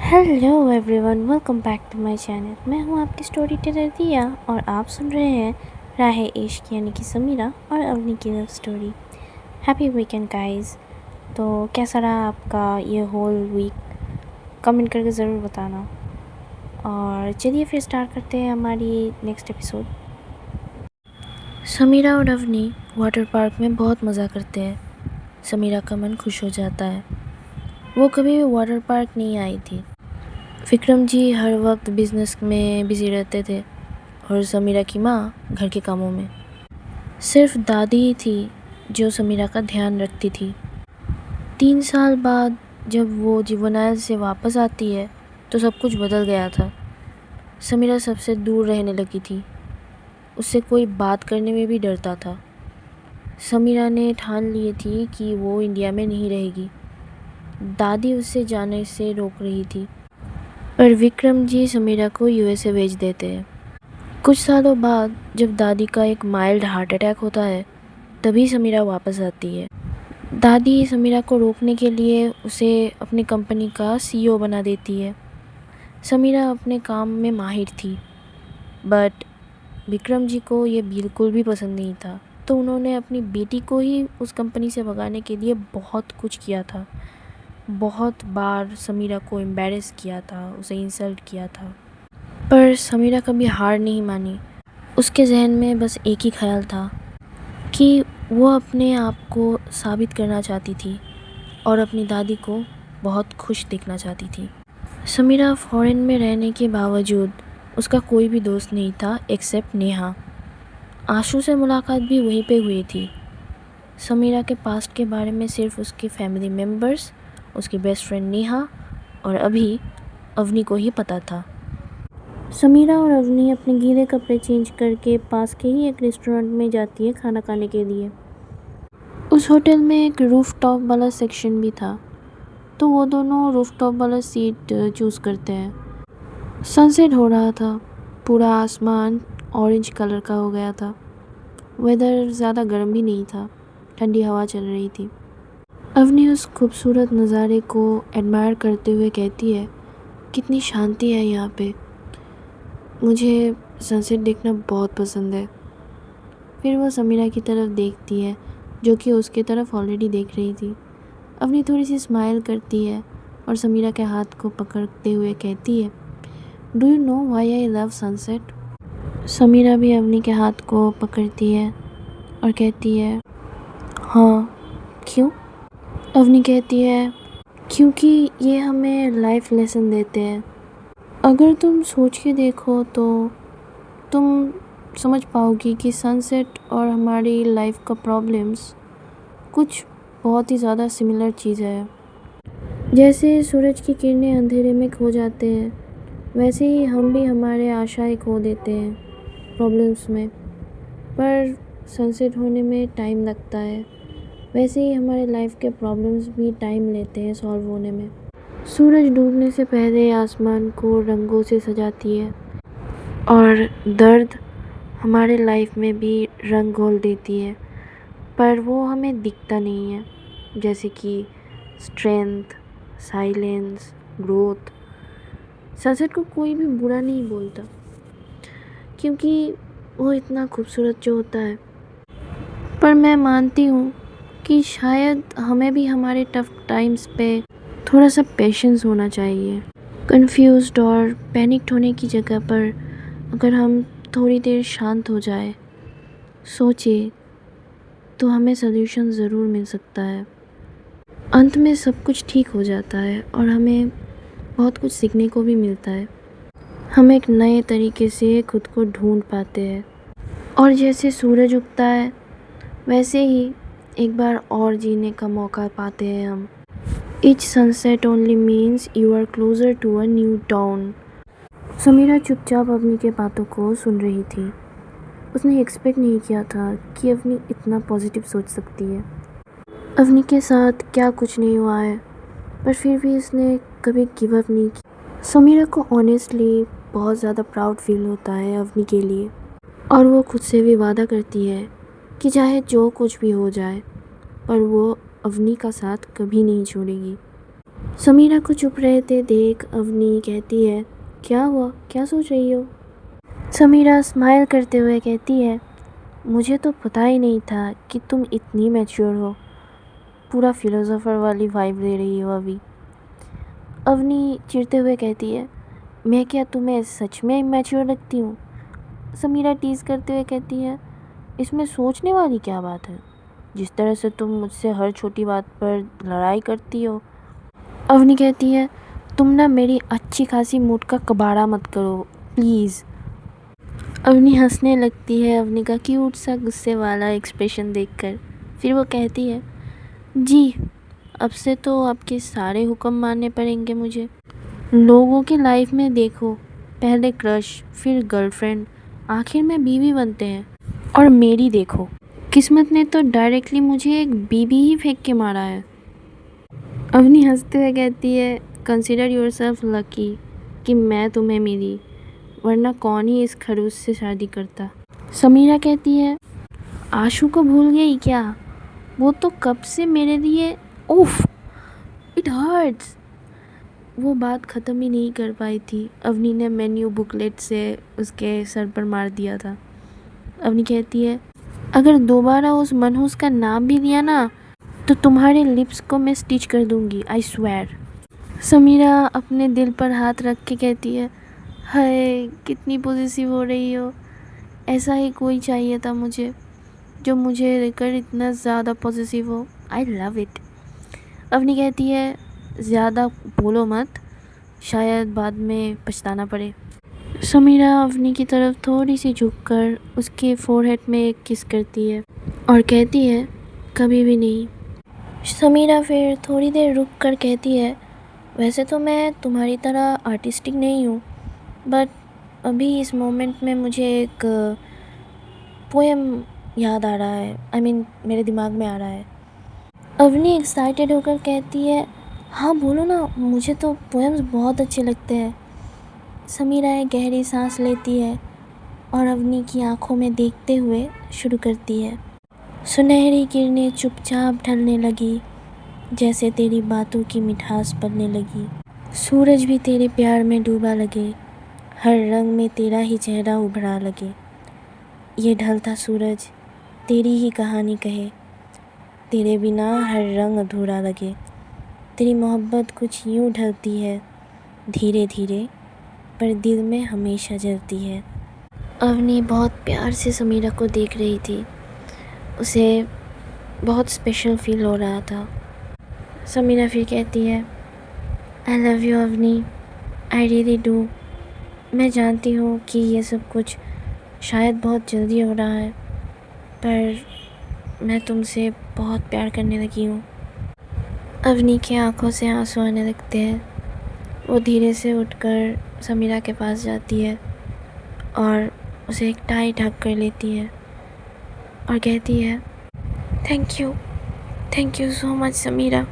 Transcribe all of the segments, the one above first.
Hello everyone, welcome back to my channel. मैं हूं आपकी स्टोरी टेलर दिया और आप सुन रहे हैं राहे इश्क यानी कि समीरा और अवनी की love story. Happy weekend guys. तो कैसा रहा आपका ये होल वीक, कमेंट करके ज़रूर बताना। और चलिए फिर स्टार्ट करते हैं हमारी नेक्स्ट एपिसोड। समीरा और अवनी वाटर पार्क में बहुत मज़ा करते हैं। समीरा का मन खुश हो जाता है। वो कभी भी वाटर पार्क नहीं आई थी। विक्रम जी हर वक्त बिजनेस में बिजी रहते थे और समीरा की माँ घर के कामों में। सिर्फ दादी ही थी जो समीरा का ध्यान रखती थी। 3 साल बाद जब वो जीवनायल से वापस आती है तो सब कुछ बदल गया था। समीरा सबसे दूर रहने लगी थी। उससे कोई बात करने में भी डरता था। समीरा ने ठान ली थी कि वो इंडिया में नहीं रहेगी। दादी उससे जाने से रोक रही थी, पर विक्रम जी समीरा को यूएसए भेज देते हैं। कुछ सालों बाद जब दादी का एक माइल्ड हार्ट अटैक होता है तभी समीरा वापस आती है। दादी समीरा को रोकने के लिए उसे अपनी कंपनी का सीईओ बना देती है। समीरा अपने काम में माहिर थी, बट विक्रम जी को ये बिल्कुल भी पसंद नहीं था, तो उन्होंने अपनी बेटी को ही उस कंपनी से भगाने के लिए बहुत कुछ किया था। बहुत बार समीरा को एम्बैरेस किया था, उसे इंसल्ट किया था, पर समीरा कभी हार नहीं मानी। उसके जहन में बस एक ही ख्याल था कि वो अपने आप को साबित करना चाहती थी और अपनी दादी को बहुत खुश देखना चाहती थी। समीरा फॉरेन में रहने के बावजूद उसका कोई भी दोस्त नहीं था एक्सेप्ट नेहा। आशु से मुलाकात भी वहीं पे हुई थी। समीरा के पास्ट के बारे में सिर्फ उसके फैमिली मेम्बर्स, उसकी बेस्ट फ्रेंड नेहा और अभी अवनी को ही पता था। समीरा और अवनी अपने गीले कपड़े चेंज करके पास के ही एक रेस्टोरेंट में जाती है खाना खाने के लिए। उस होटल में एक रूफ टॉप वाला सेक्शन भी था, तो वो दोनों रूफ टॉप वाला सीट चूज़ करते हैं। सनसेट हो रहा था। पूरा आसमान ऑरेंज कलर का हो गया था। वेदर ज़्यादा गर्म भी नहीं था, ठंडी हवा चल रही थी। अवनी उस खूबसूरत नज़ारे को एडमायर करते हुए कहती है, कितनी शांति है यहाँ पे। मुझे सनसेट देखना बहुत पसंद है। फिर वो समीरा की तरफ देखती है जो कि उसके तरफ ऑलरेडी देख रही थी। अवनी थोड़ी सी स्माइल करती है और समीरा के हाथ को पकड़ते हुए कहती है, do you know why I love sunset. Sameera भी अवनी के हाथ को पकड़ती है और कहती है, हाँ क्यों। अवनी कहती है, क्योंकि ये हमें लाइफ लेसन देते हैं। अगर तुम सोच के देखो तो तुम समझ पाओगी कि सनसेट और हमारी लाइफ का प्रॉब्लम्स कुछ बहुत ही ज़्यादा सिमिलर चीज़ है। जैसे सूरज की किरणें अंधेरे में खो जाते हैं, वैसे ही हम भी हमारे आशाएं खो देते हैं प्रॉब्लम्स में, पर सनसेट होने में टाइम लगता है। वैसे ही हमारे लाइफ के प्रॉब्लम्स भी टाइम लेते हैं सॉल्व होने में। सूरज डूबने से पहले आसमान को रंगों से सजाती है और दर्द हमारे लाइफ में भी रंग घोल देती है, पर वो हमें दिखता नहीं है, जैसे कि स्ट्रेंथ, साइलेंस, ग्रोथ। सनसेट को कोई भी बुरा नहीं बोलता क्योंकि वो इतना खूबसूरत जो होता है, पर मैं मानती हूँ कि शायद हमें भी हमारे टफ टाइम्स पे थोड़ा सा पेशेंस होना चाहिए। कंफ्यूज्ड और पैनिक्ड होने की जगह पर अगर हम थोड़ी देर शांत हो जाए, सोचे, तो हमें सल्यूशन ज़रूर मिल सकता है। अंत में सब कुछ ठीक हो जाता है और हमें बहुत कुछ सीखने को भी मिलता है। हम एक नए तरीके से खुद को ढूंढ पाते हैं और जैसे सूरज उगता है वैसे ही एक बार और जीने का मौका पाते हैं हम। Each sunset only means you are closer to a new dawn। Samira चुपचाप अवनी के बातों को सुन रही थी। उसने एक्सपेक्ट नहीं किया था कि अवनी इतना पॉजिटिव सोच सकती है। अवनी के साथ क्या कुछ नहीं हुआ है, पर फिर भी उसने कभी गिव अप नहीं किया। समीरा को ऑनेस्टली बहुत ज़्यादा प्राउड फील होता है अवनी के लिए, और वो खुद से भी वादा करती है कि चाहे जो कुछ भी हो जाए, पर वो अवनी का साथ कभी नहीं छोड़ेगी। समीरा को चुप रहते देख अवनी कहती है, क्या हुआ, क्या सोच रही हो? समीरा स्माइल करते हुए कहती है, मुझे तो पता ही नहीं था कि तुम इतनी मैच्योर हो। पूरा फिलोसोफर वाली वाइब दे रही हो अभी। अवनी चिढ़ते हुए कहती है, मैं क्या तुम्हें सच में मैच्योर लगती हूँ? समीरा टीज़ करते हुए कहती है, इसमें सोचने वाली क्या बात है? जिस तरह से तुम मुझसे हर छोटी बात पर लड़ाई करती हो। अवनी कहती है, तुम ना मेरी अच्छी खासी मूड का कबाड़ा मत करो प्लीज़। अवनी हंसने लगती है अवनी का क्यूट सा गुस्से वाला एक्सप्रेशन देखकर। फिर वो कहती है, जी अब से तो आपके सारे हुक्म मानने पड़ेंगे मुझे। लोगों की लाइफ में देखो, पहले क्रश, फिर गर्लफ्रेंड, आखिर में बीवी बनते हैं। और मेरी देखो, किस्मत ने तो डायरेक्टली मुझे एक बीवी ही फेंक के मारा है। अवनी हंसते हुए कहती है, कंसिडर योरसेल्फ लकी कि मैं तुम्हें मिली, वरना कौन ही इस खड़ूस से शादी करता। समीरा कहती है, आशु को भूल गई क्या? वो तो कब से मेरे लिए, उफ, इट हर्ट्स। वो बात ख़त्म ही नहीं कर पाई थी, अवनी ने मेन्यू बुकलेट से उसके सर पर मार दिया था। अवनी कहती है, अगर दोबारा उस मनहूस का नाम भी लिया ना तो तुम्हारे लिप्स को मैं स्टिच कर दूंगी, आई स्वेयर। समीरा अपने दिल पर हाथ रख के कहती है, हाय कितनी पॉजिटिव हो रही हो। ऐसा ही कोई चाहिए था मुझे, जो मुझे लेकर इतना ज़्यादा पॉजिटिव हो। I love it. अवनी कहती है, ज़्यादा बोलो मत, शायद बाद में पछताना पड़े। समीरा अवनी की तरफ थोड़ी सी झुककर उसके फोरहेड में एक किस करती है और कहती है, कभी भी नहीं। समीरा फिर थोड़ी देर रुक कर कहती है, वैसे तो मैं तुम्हारी तरह आर्टिस्टिक नहीं हूँ, बट अभी इस मोमेंट में मुझे एक पोएम याद आ रहा है, मेरे दिमाग में आ रहा है। अवनी एक्साइटेड होकर कहती है, हाँ बोलो ना, मुझे तो पोएम्स बहुत अच्छे लगते हैं। समीरा एक गहरी सांस लेती है और अवनी की आंखों में देखते हुए शुरू करती है। सुनहरी किरणें चुपचाप ढलने लगी, जैसे तेरी बातों की मिठास पलने लगी। सूरज भी तेरे प्यार में डूबा लगे, हर रंग में तेरा ही चेहरा उभरा लगे। ये ढलता सूरज तेरी ही कहानी कहे, तेरे बिना हर रंग अधूरा लगे। तेरी मोहब्बत कुछ यूँ ढलती है, धीरे धीरे, पर दिल में हमेशा जलती है। अवनी बहुत प्यार से समीरा को देख रही थी, उसे बहुत स्पेशल फील हो रहा था। समीरा फिर कहती है, I love you Avni, I really do. मैं जानती हूँ कि ये सब कुछ शायद बहुत जल्दी हो रहा है, पर मैं तुमसे बहुत प्यार करने लगी हूँ। अवनी की आंखों से आंसू आने लगते हैं। वो धीरे से उठकर समीरा के पास जाती है और उसे एक टाई ढक कर लेती है और कहती है, thank you so much Sameera,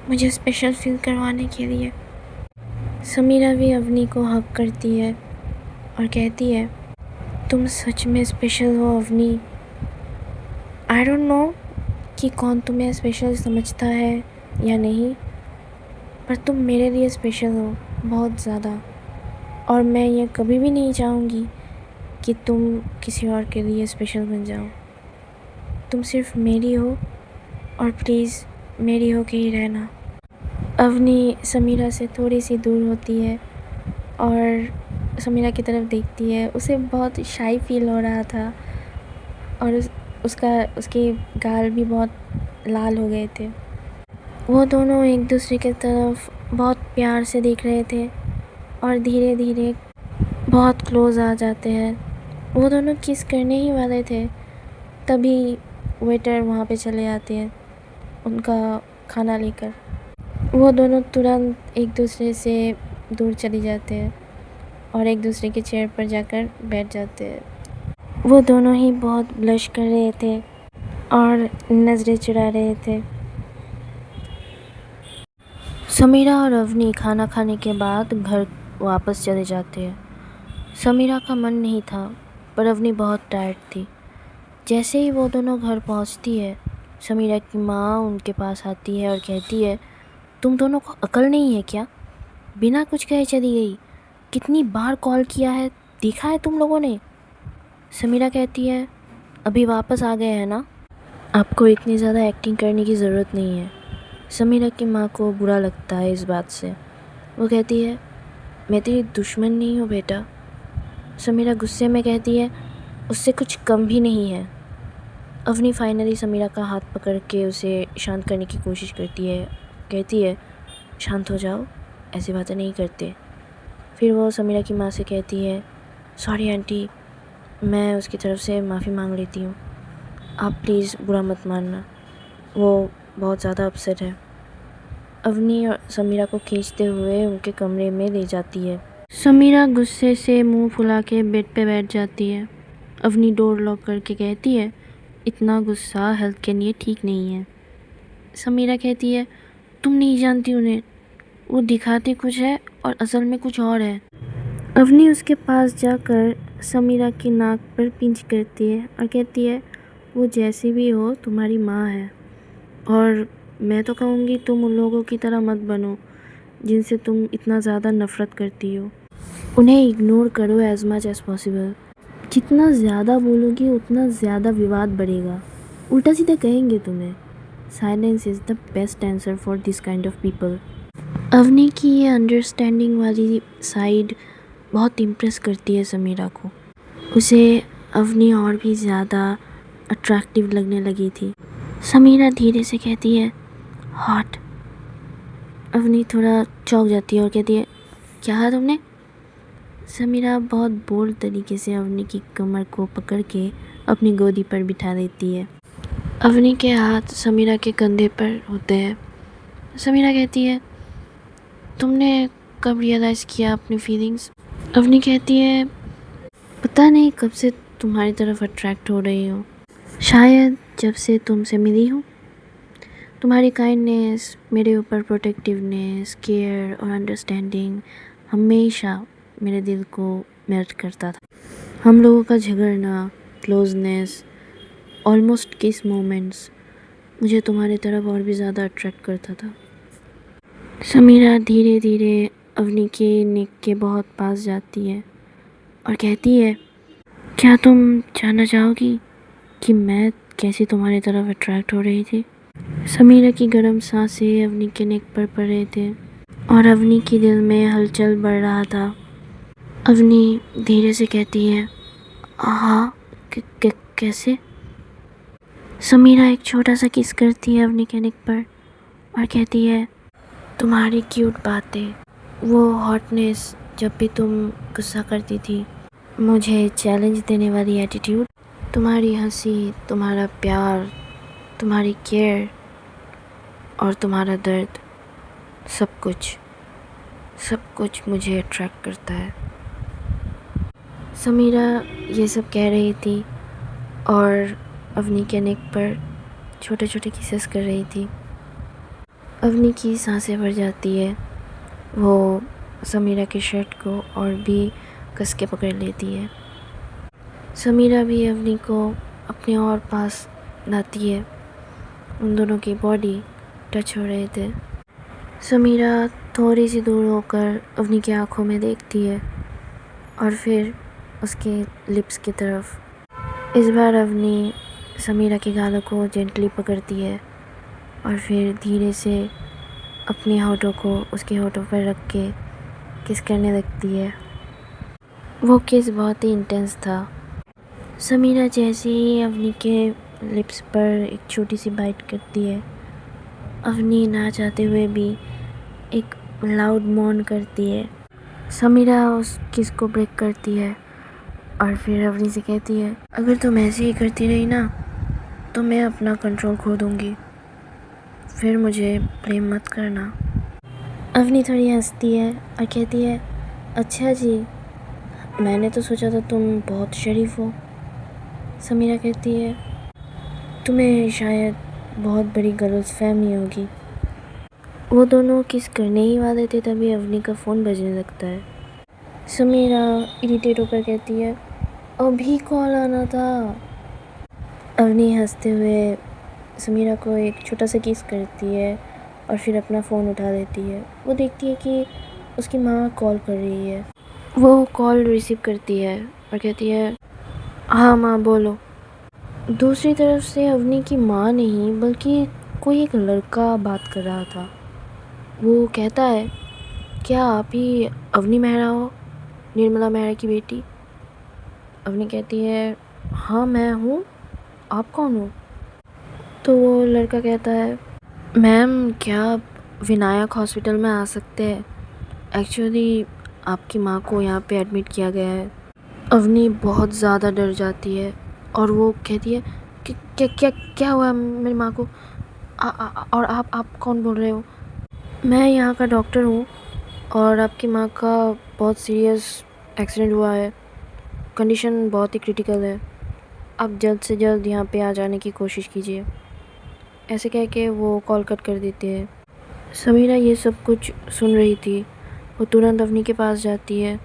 मुझे स्पेशल फील करवाने के लिए। समीरा भी अवनी को हक करती है और कहती है, तुम सच में स्पेशल हो अवनी। आई डोंट नो कि कौन तुम्हें स्पेशल समझता है या नहीं, पर तुम मेरे लिए स्पेशल हो, बहुत ज़्यादा। और मैं ये कभी भी नहीं चाहूँगी कि तुम किसी और के लिए स्पेशल बन जाओ। तुम सिर्फ मेरी हो और प्लीज़ मेरी हो के ही रहना। अवनी समीरा से थोड़ी सी दूर होती है और समीरा की तरफ देखती है। उसे बहुत शाई फील हो रहा था और उसके गाल भी बहुत लाल हो गए थे। वो दोनों एक दूसरे की तरफ बहुत प्यार से देख रहे थे और धीरे धीरे बहुत क्लोज़ आ जाते हैं। वो दोनों किस करने ही वाले थे, तभी वेटर वहाँ पे चले आते हैं उनका खाना लेकर। वो दोनों तुरंत एक दूसरे से दूर चले जाते हैं और एक दूसरे के चेयर पर जाकर बैठ जाते हैं। वो दोनों ही बहुत ब्लश कर रहे थे और नज़रें चुरा रहे थे। समीरा और अवनी खाना खाने के बाद घर वापस चले जाते हैं। समीरा का मन नहीं था, पर अवनी बहुत टायर्ड थी। जैसे ही वो दोनों घर पहुंचती है, समीरा की माँ उनके पास आती है और कहती है, तुम दोनों को अकल नहीं है क्या? बिना कुछ कहे चली गई। कितनी बार कॉल किया है, देखा है तुम लोगों ने? समीरा कहती है, अभी वापस आ गए हैं ना, आपको इतनी ज़्यादा एक्टिंग करने की ज़रूरत नहीं है। समीरा की माँ को बुरा लगता है इस बात से। वो कहती है, मैं तेरी दुश्मन नहीं हूँ बेटा। समीरा गुस्से में कहती है, उससे कुछ कम भी नहीं है। अवनी फाइनली समीरा का हाथ पकड़ के उसे शांत करने की कोशिश करती है, कहती है, शांत हो जाओ, ऐसी बातें नहीं करते। फिर वो समीरा की माँ से कहती है, सॉरी आंटी, मैं उसकी तरफ से माफ़ी मांग लेती हूँ, आप प्लीज़ बुरा मत मानना, वो बहुत ज़्यादा अपसेट है। अवनी और समीरा को खींचते हुए उनके कमरे में ले जाती है। समीरा गुस्से से मुंह फुला के बेड पे बैठ जाती है। अवनी डोर लॉक करके कहती है, इतना गुस्सा हेल्थ के लिए ठीक नहीं है। समीरा कहती है, तुम नहीं जानती उन्हें, वो दिखाते कुछ है और असल में कुछ और है। अवनी उसके पास जाकर समीरा की नाक पर पिंच करती है और कहती है, वो जैसी भी हो तुम्हारी माँ है, और मैं तो कहूँगी तुम उन लोगों की तरह मत बनो जिनसे तुम इतना ज़्यादा नफ़रत करती हो। उन्हें इग्नोर करो एज मच एज़ पॉसिबल। जितना ज़्यादा बोलोगी उतना ज़्यादा विवाद बढ़ेगा, उल्टा सीधा कहेंगे तुम्हें। Silence is the best answer for this kind of people. Avni की ये अंडरस्टैंडिंग वाली साइड बहुत इम्प्रेस करती है समीरा को। उसे अवनी और भी ज़्यादा अट्रैक्टिव लगने लगी थी। समीरा धीरे से कहती है, हॉट। अवनी थोड़ा चौंक जाती है और कहती है, क्या कहा तुमने? समीरा बहुत बोल्ड तरीके से अवनी की कमर को पकड़ के अपनी गोदी पर बिठा देती है। अवनी के हाथ समीरा के कंधे पर होते हैं। समीरा कहती है, तुमने कब रियलाइज़ किया अपनी फीलिंग्स? अवनी कहती है, पता नहीं कब से तुम्हारी तरफ अट्रैक्ट हो रही हूँ, शायद जब से तुमसे मिली हूँ। तुम्हारी काइंडनेस, मेरे ऊपर प्रोटेक्टिवनेस, केयर और अंडरस्टैंडिंग हमेशा मेरे दिल को मेल्ट करता था। हम लोगों का झगड़ना, क्लोजनेस, ऑलमोस्ट किस मोमेंट्स मुझे तुम्हारी तरफ और भी ज़्यादा अट्रैक्ट करता था। समीरा धीरे धीरे अवनी के नेक के बहुत पास जाती है और कहती है, क्या तुम जानना चाहोगी कि मैं कैसे तुम्हारी तरफ अट्रैक्ट हो रही थी? समीरा की गर्म सांसें अवनी के नेक पर पड़ रहे थे और अवनी के दिल में हलचल बढ़ रहा था। अवनी धीरे से कहती है, हाँ, कैसे? समीरा एक छोटा सा किस करती है अवनी के नेक पर और कहती है, तुम्हारी क्यूट बातें, वो हॉटनेस जब भी तुम गुस्सा करती थी, मुझे चैलेंज देने वाली एटीट्यूड, तुम्हारी हंसी, तुम्हारा प्यार, तुम्हारी केयर और तुम्हारा दर्द, सब कुछ मुझे अट्रैक्ट करता है। समीरा ये सब कह रही थी और अवनी के नेक पर छोटे छोटे किसेस कर रही थी। अवनी की सांसें भर जाती है। वो समीरा की शर्ट को और भी कस के पकड़ लेती है। समीरा भी अवनी को अपने और पास लाती है। उन दोनों की बॉडी टच हो रहे थे। समीरा थोड़ी सी दूर होकर अवनी की आंखों में देखती है और फिर उसके लिप्स की तरफ। इस बार अवनी समीरा के गालों को जेंटली पकड़ती है और फिर धीरे से अपने होठों को उसके होठों पर रख के किस करने लगती है। वो किस बहुत ही इंटेंस था। समीरा जैसे ही अवनी के लिप्स पर एक छोटी सी बाइट करती है, अवनी ना चाहते हुए भी एक लाउड मौन करती है। समीरा उस किस को ब्रेक करती है और फिर अवनी से कहती है, अगर तुम ऐसे ही करती रही ना तो मैं अपना कंट्रोल खो दूँगी, फिर मुझे ब्लेम मत करना। अवनी थोड़ी हंसती है और कहती है, अच्छा जी, मैंने तो सोचा था तुम बहुत शरीफ हो। समीरा कहती है, तुम्हें शायद बहुत बड़ी गलतफहमी होगी। वो दोनों किस करने ही वाले थे तभी अवनी का फ़ोन बजने लगता है। समीरा इरिटेट होकर कहती है, अभी कॉल आना था। अवनी हंसते हुए समीरा को एक छोटा सा किस करती है और फिर अपना फ़ोन उठा लेती है। वो देखती है कि उसकी माँ कॉल कर रही है। वो कॉल रिसीव करती है और कहती है, हाँ माँ बोलो। दूसरी तरफ से अवनी की माँ नहीं बल्कि कोई एक लड़का बात कर रहा था। वो कहता है, क्या आप ही अवनी मेहरा हो, निर्मला मेहरा की बेटी? अवनी कहती है, हाँ मैं हूँ, आप कौन हो? तो वो लड़का कहता है, मैम क्या आप विनायक हॉस्पिटल में आ सकते हैं? एक्चुअली आपकी माँ को यहाँ पे एडमिट किया गया है। अवनी बहुत ज़्यादा डर जाती है और वो कहती है कि क्या क्या क्या हुआ मेरी माँ को? और आप कौन बोल रहे हो? मैं यहाँ का डॉक्टर हूँ और आपकी माँ का बहुत सीरियस एक्सीडेंट हुआ है, कंडीशन बहुत ही क्रिटिकल है, आप जल्द से जल्द यहाँ पे आ जाने की कोशिश कीजिए। ऐसे कह के वो कॉल कट कर देते हैं। समीरा ये सब कुछ सुन रही थी। वो तुरंत अवनी के पास जाती है।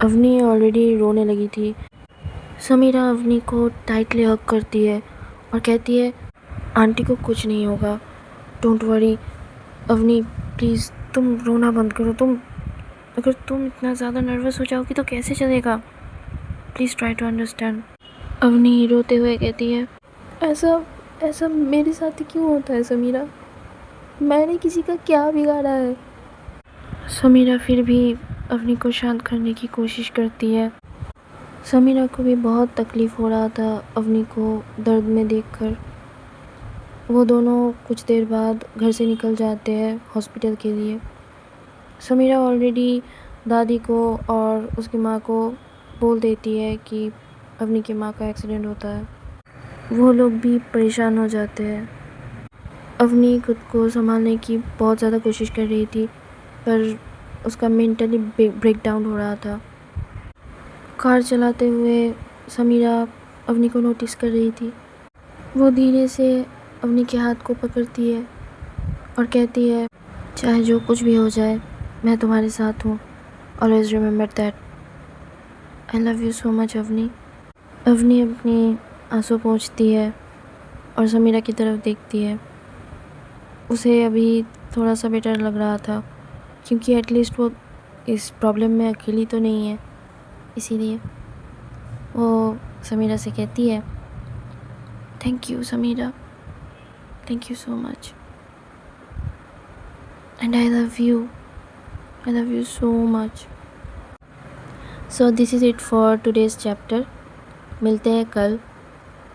अवनी ऑलरेडी रोने लगी थी। समीरा अवनी को टाइटली हग करती है और कहती है, आंटी को कुछ नहीं होगा, डोंट वरी। अवनी प्लीज़ तुम रोना बंद करो। अगर तुम इतना ज़्यादा नर्वस हो जाओगी तो कैसे चलेगा? Please try to understand. Avni रोते हुए कहती है, ऐसा ऐसा मेरे साथ ही क्यों होता है समीरा? मैंने किसी का क्या बिगाड़ा है? समीरा फिर भी अवनी को शांत करने की कोशिश करती है। समीरा को भी बहुत तकलीफ़ हो रहा था अवनी को दर्द में देखकर। वो दोनों कुछ देर बाद घर से निकल जाते हैं हॉस्पिटल के लिए। समीरा ऑलरेडी दादी को और उसकी माँ को बोल देती है कि अवनी की माँ का एक्सीडेंट होता है। वो लोग भी परेशान हो जाते हैं। अवनी खुद को संभालने की बहुत ज़्यादा कोशिश कर रही थी पर उसका मेंटली ब्रेकडाउन हो रहा था। कार चलाते हुए समीरा अवनी को नोटिस कर रही थी। वो धीरे से अवनी के हाथ को पकड़ती है और कहती है, चाहे जो कुछ भी हो जाए मैं तुम्हारे साथ हूँ। Always remember that. I love you so much Avni. Avni अपनी आंसू पोंछती है और समीरा की तरफ देखती है। उसे अभी थोड़ा सा बेटर लग रहा था क्योंकि एटलीस्ट वो इस प्रॉब्लम में अकेली तो नहीं है। इसीलिए वो समीरा से कहती है, thank you Sameera, thank you so much and I love you so much. So this is it for today's chapter. मिलते हैं कल।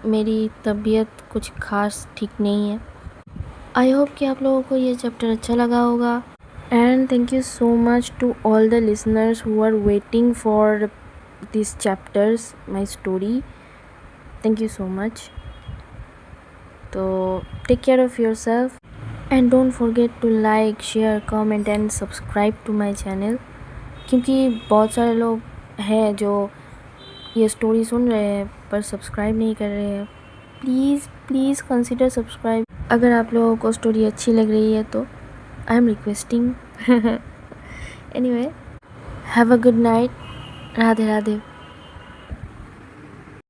मेरी तबीयत कुछ खास ठीक नहीं है। आई होप कि आप लोगों को ये चैप्टर अच्छा लगा होगा and thank you so much to all the listeners who are waiting for this chapters my story. Thank you so much. तो take care of yourself and don't forget to like, share, comment and subscribe to my channel, क्योंकि बहुत सारे लोग हैं जो ये story सुन रहे हैं पर सब्सक्राइब नहीं कर रहे हैं। Please consider subscribe. अगर आप लोगों को स्टोरी अच्छी लग रही है तो I am requesting. Anyway, have a good night. Radhe Radhe.